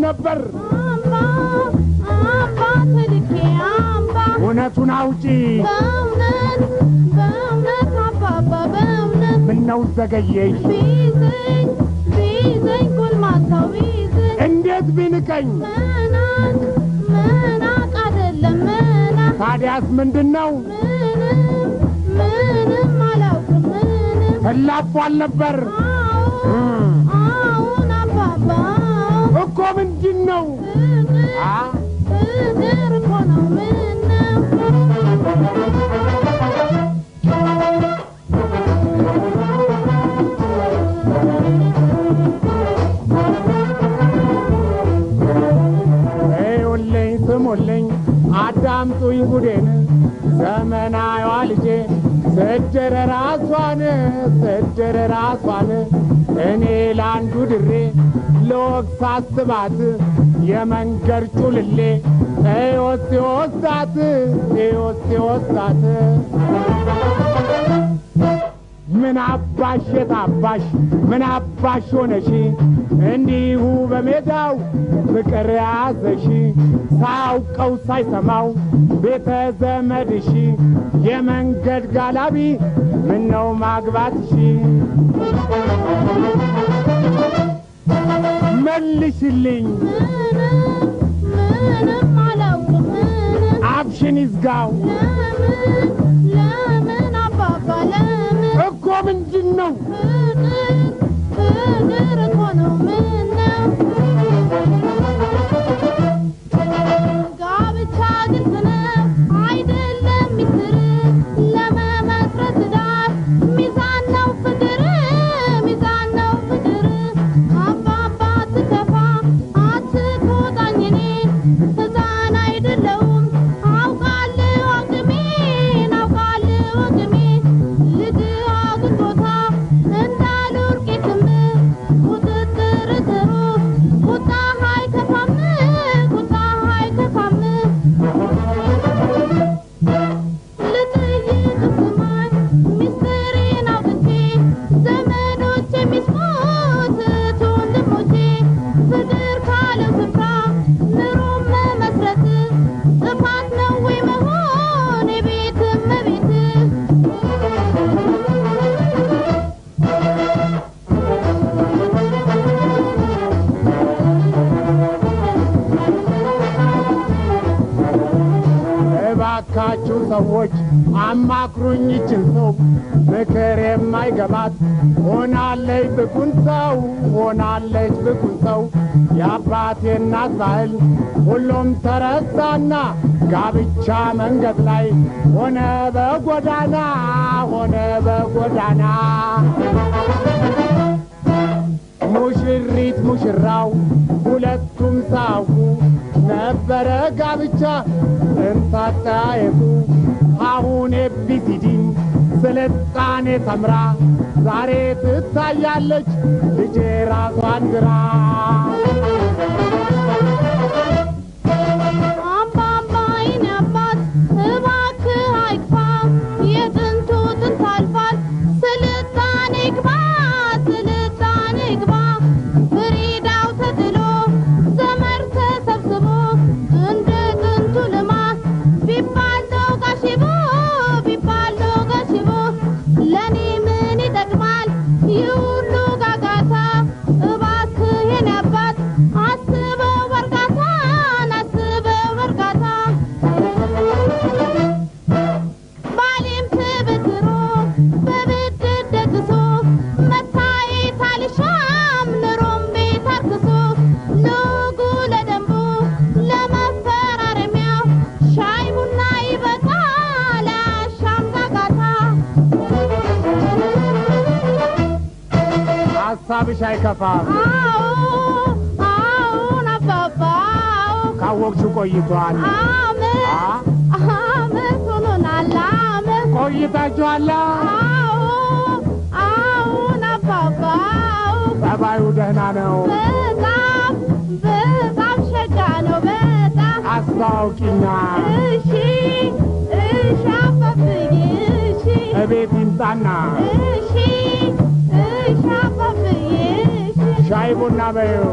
ነበር አባ ተልኬ አባ እውነቱን አውጪ በእውነት አባባ በእውነት ምነው ዘገየሽ ቢዘኝ ጎልማሳው ቢዘኝ እንዴት ቢንቀኝ መናቅ አይደለም መናቅ ታዲያስ ምንድነው ምንም አላውቅም ምንም ተላፏል ነበር አሁን አባባ እኮ ምንድነው ፍቅር እኮ ነው ምነው ስሙልኝ አዳምጡኝ ጉዴን ዘመናዋ ልጄ ስድር ራሷን እኔ ላንዱ ድሬ ለወግ ሳስባት የመንገድ ጩልሌ ወስዳት ምን አባሽ የታባሽ ምን አባሽ ሆነሽ እንዲሁ በሜዳው ፍቅር ያዘሽ ሳውቀው ሳይሰማው ቤተ ዘመድሽ የመንገድ ጋላቢ ምነው ማግባትሽ መልሽልኝ ምንም አላውቅም አብሽን ይዝጋው ለምን አባባ ለምን እኮ ምንድነው ፍቅር እኮ ነው ምነው ጋብቻ ግልጽ ነው አይደለም ሚስጥር ለመመስረት ዳር ሚዛን ነው ፍቅር አባባ አትከፋ አትቆጣኝ እኔን ሕፃን አይደለሁም አውቃለሁ አቅሜን ልጅህ አግንቦታ እንዳልወርቅ የትምህ ቁጥጥር ጥሩ ቁጣህ አይከፋም ልጠይቅህ ስማኝ ሚስጥሬን አውጥቼ ዘመዶች የሚስሙት ወንድሞቼ ፍቅር ካለው ስፍራ ኑሮም መመስረት ጥፋት ነው ወይ መሆን የቤት እመቤት እባካችሁ ሰዎች አማክሩኝ ይችን ሰው ምክር የማይገባት ሆናለች ብኩን ሰው የአባቴ እናት ባህል ሁሉም ተረሳና ጋብቻ መንገድ ላይ ሆነ በጎዳና ሙሽሪት ሙሽራው ሁለቱም ሳውቁ ነበረ ጋብቻ እንታጣየቁ አሁን ኤቢሲዲን ስልጣኔ ተምራ ዛሬ ትታያለች ልጄ ራሷን ግራ አባባ የኔ አባት እባክህ አይክፋ የጥንቱ ጥንት አልፏል ስልጣኔ ግባ ፍሪዳው ተጥሎ ዘመር ተሰብስቦ እንደ ጥንቱ ልማት ቢባል ዶጋሽቦ ለኔ ምን ይጠቅማል ይህ ሁሉ ጋጋታ እባክህ የኔ አባት አስበው በእርጋታ ባሌም ተበድሮ በብድር ደግሶ መታየት አልሻም ኑሮም ቤት አርክሶ ለወጉ ለደንቡ ለመፈራረሚያው ሻይ ቡና ይበቃል አያሻም ጋጋታ ሀሳብሽ አይከፋም አዎን አባባ ካወቅሽው ቆይቷል አመት ሆኖናል አመት ቆይታችኋል አዎን አባባ ጠባዩ ደህና ነው በጣም ሸጋ ነው በጣም አስታውቂኛ እሺ አባብዬ እሺ እቤት ይምጣና እሺ አባብዬ እሺ ሻይ ቡና በይው